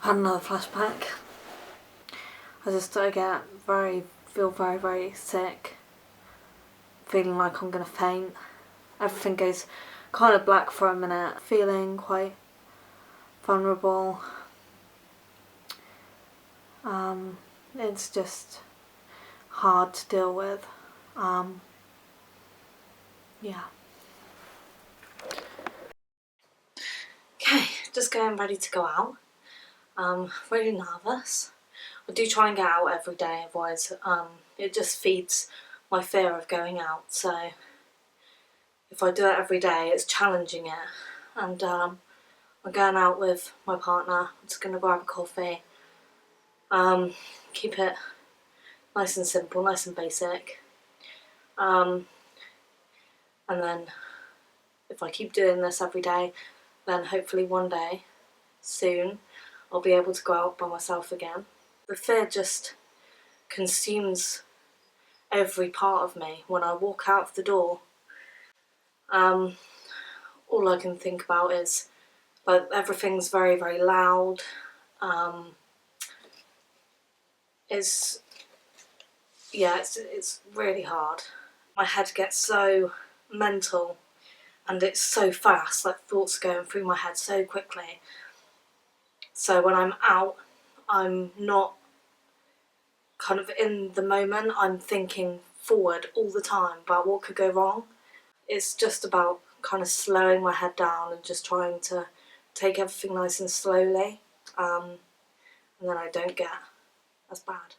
had another flashback. I just feel very, very sick, feeling like I'm gonna faint. Everything goes kind of black for a minute, feeling quite vulnerable. It's just hard to deal with. Yeah. Okay, just getting ready to go out. Really nervous. I do try and get out every day, otherwise it just feeds my fear of going out. So if I do it every day, it's challenging it. And I'm going out with my partner. I'm just going to grab a coffee. Keep it nice and simple, nice and basic. And then if I keep doing this every day, then hopefully one day, soon, I'll be able to go out by myself again. The fear just consumes every part of me. When I walk out of the door, all I can think about is like everything's very, very loud. It's really hard. My head gets so mental and it's so fast, like thoughts are going through my head so quickly. So when I'm out, I'm not kind of in the moment, I'm thinking forward all the time about what could go wrong. It's just about kind of slowing my head down and just trying to take everything nice and slowly, and then I don't get as bad.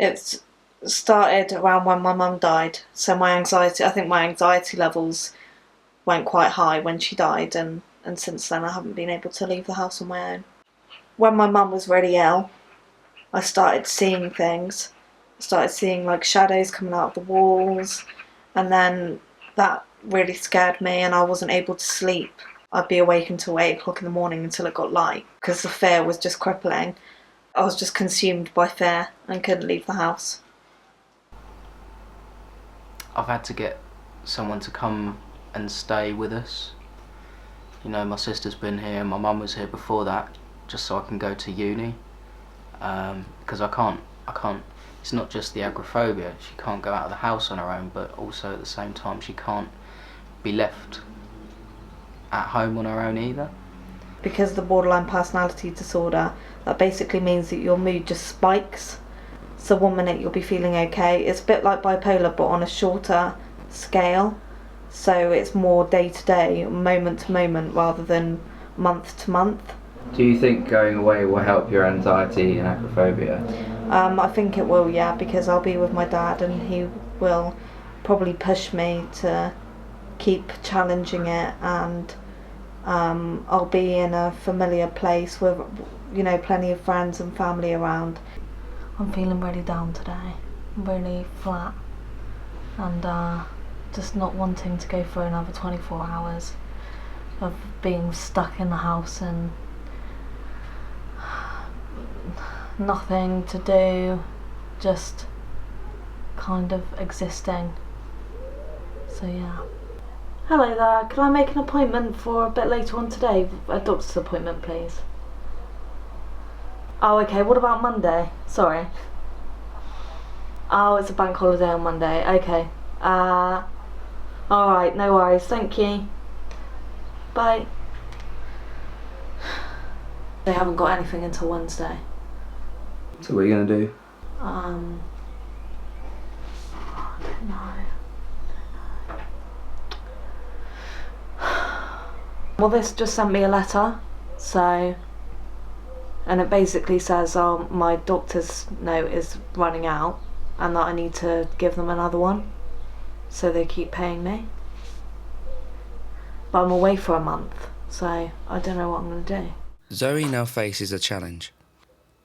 It started around when my mum died, so I think my anxiety levels went quite high when she died, and since then I haven't been able to leave the house on my own. When my mum was really ill, I started seeing things. I started seeing like shadows coming out of the walls, and then that really scared me and I wasn't able to sleep. I'd be awake until 8 o'clock in the morning until it got light because the fear was just crippling. I was just consumed by fear and couldn't leave the house. I've had to get someone to come and stay with us. You know, my sister's been here, my mum was here before that, just so I can go to uni. Because I can't, it's not just the agoraphobia, she can't go out of the house on her own, but also at the same time she can't be left at home on her own either. Because of the borderline personality disorder, that basically means that your mood just spikes. So one minute you'll be feeling okay. It's a bit like bipolar but on a shorter scale. So it's more day to day, moment to moment, rather than month to month. Do you think going away will help your anxiety and agoraphobia? I think it will, yeah, because I'll be with my dad and he will probably push me to keep challenging it, and I'll be in a familiar place with, plenty of friends and family around. I'm feeling really down today, really flat, and just not wanting to go for another 24 hours of being stuck in the house and nothing to do, just kind of existing. So yeah. Hello there, can I make an appointment for a bit later on today? A doctor's appointment, please. Oh, okay, what about Monday? Sorry. Oh, it's a bank holiday on Monday, okay. Alright, no worries, thank you. Bye. They haven't got anything until Wednesday. So what are you going to do? I don't know. Well, this just sent me a letter, and it basically says, my doctor's note is running out and that I need to give them another one, so they keep paying me. But I'm away for a month, so I don't know what I'm going to do. Zoe now faces a challenge.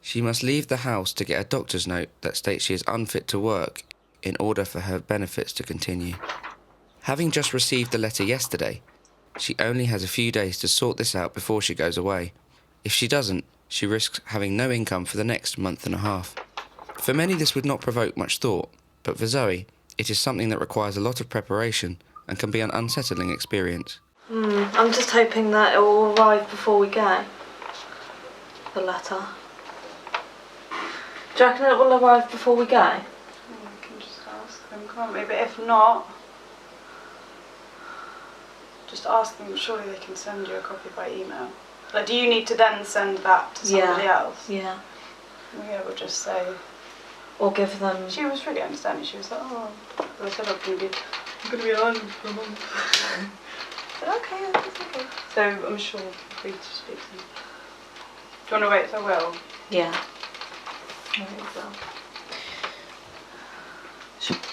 She must leave the house to get a doctor's note that states she is unfit to work in order for her benefits to continue. Having just received the letter yesterday, she only has a few days to sort this out before she goes away. If she doesn't, she risks having no income for the next month and a half. For many this would not provoke much thought, but for Zoe, it is something that requires a lot of preparation and can be an unsettling experience. I'm just hoping that it will arrive before we go. The letter. Do you reckon it will arrive before we go? We can just ask them, can't we? But if not, just ask them. Surely they can send you a copy by email. Like, do you need to then send that to somebody else? Yeah. Yeah, we'll just say. Or give them. She was really understanding. She was like, oh, I said I'm going to be in Ireland for a month. Okay, that's okay. So I'm sure we'll be free to speak to them. Do you want to wait till Will? Yeah. I think so.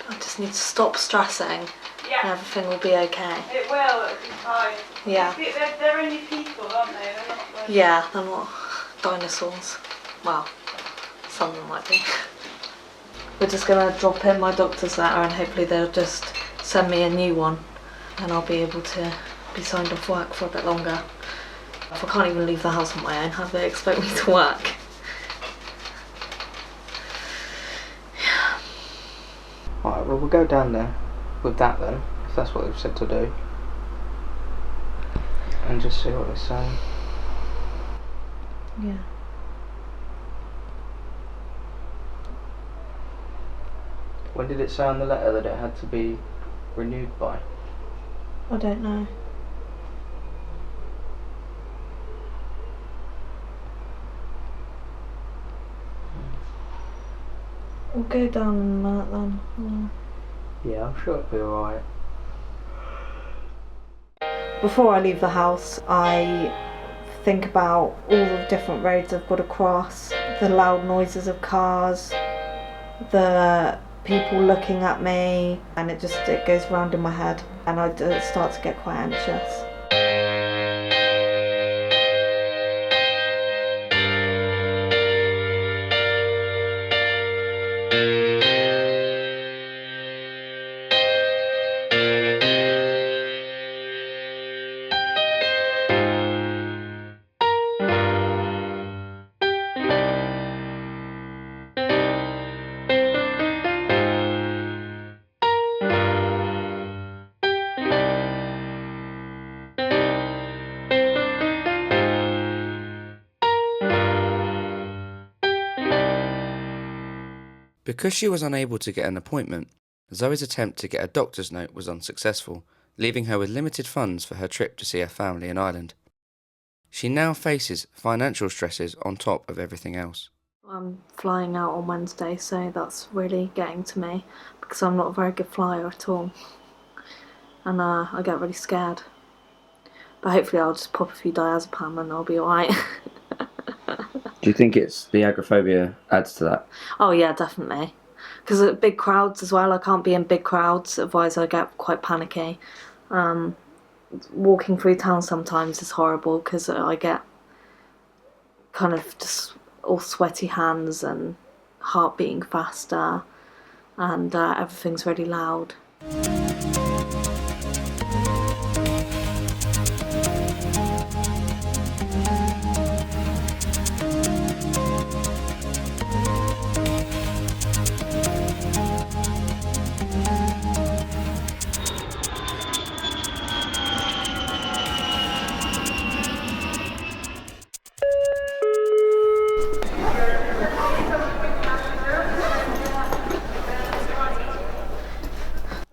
I just need to stop stressing. Yeah. And everything will be okay. It will. It'll be fine. Yeah. They're only people, aren't they? They're not like... Yeah, they're not dinosaurs. Well, some of them might be. We're just going to drop in my doctor's letter and hopefully they'll just send me a new one and I'll be able to be signed off work for a bit longer. If I can't even leave the house on my own, how do they expect me to work? Alright, well we'll go down there with that then, if that's what they've said to do. And just see what they say. Yeah. When did it say on the letter that it had to be renewed by? I don't know. We'll go down in a minute then. Yeah, I'm sure it'll be alright. Before I leave the house, I think about all the different roads I've got to cross, the loud noises of cars, the people looking at me, and it goes round in my head and I start to get quite anxious. Because she was unable to get an appointment, Zoe's attempt to get a doctor's note was unsuccessful, leaving her with limited funds for her trip to see her family in Ireland. She now faces financial stresses on top of everything else. I'm flying out on Wednesday, so that's really getting to me because I'm not a very good flyer at all. And I get really scared. But hopefully I'll just pop a few diazepam and I'll be alright. Do you think it's the agoraphobia adds to that? Oh yeah, definitely. Because at big crowds as well, I can't be in big crowds, otherwise I get quite panicky. Walking through town sometimes is horrible because I get kind of just all sweaty hands and heart beating faster, and everything's really loud.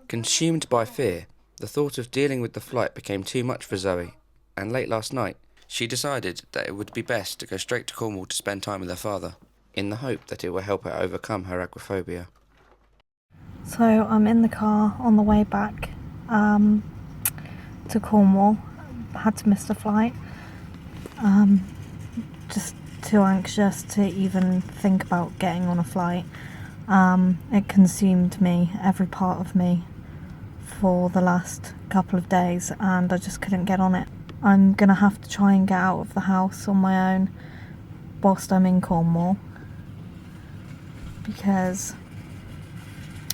Consumed by fear, the thought of dealing with the flight became too much for Zoe, and late last night, she decided that it would be best to go straight to Cornwall to spend time with her father, in the hope that it will help her overcome her agoraphobia. So I'm in the car on the way back to Cornwall. Had to miss the flight. Just too anxious to even think about getting on a flight. It consumed me, every part of me, for the last couple of days, and I just couldn't get on it. I'm gonna have to try and get out of the house on my own whilst I'm in Cornwall, because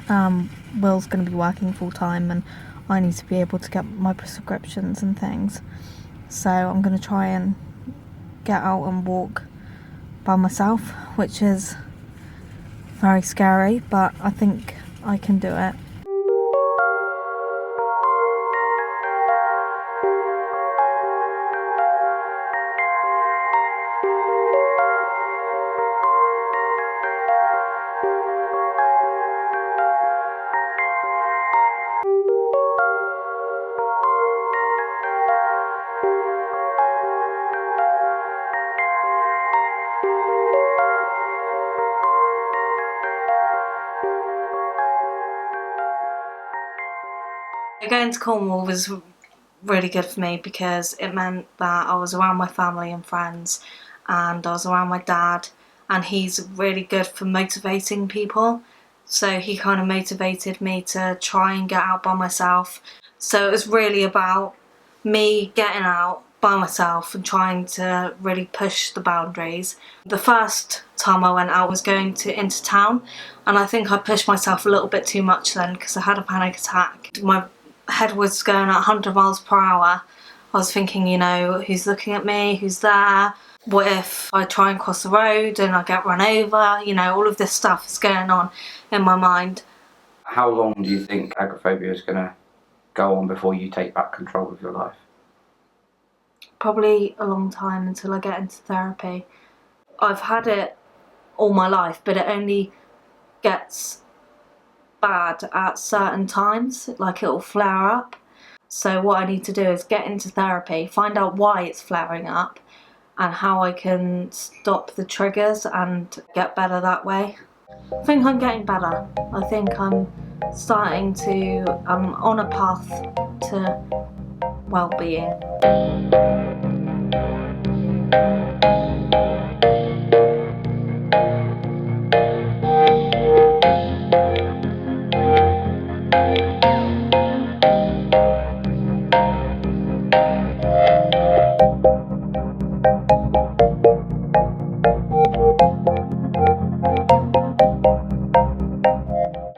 Will's going to be working full time and I need to be able to get my prescriptions and things. So I'm going to try and get out and walk by myself, which is very scary, but I think I can do it. Going to Cornwall was really good for me because it meant that I was around my family and friends, and I was around my dad, and he's really good for motivating people. So he kind of motivated me to try and get out by myself. So it was really about me getting out by myself and trying to really push the boundaries. The first time I went out was going into town, and I think I pushed myself a little bit too much then because I had a panic attack. My head was going at 100 miles per hour. I was thinking, you know, who's looking at me, who's there, what if I try and cross the road and I get run over, you know, all of this stuff is going on in my mind. How long do you think agoraphobia is going to go on before you take back control of your life? Probably a long time, until I get into therapy. I've had it all my life, but it only gets bad at certain times, like it'll flare up. So what I need to do is get into therapy, find out why it's flaring up and how I can stop the triggers and get better that way. I think I'm getting better. I think I'm starting to, I'm on a path to well-being.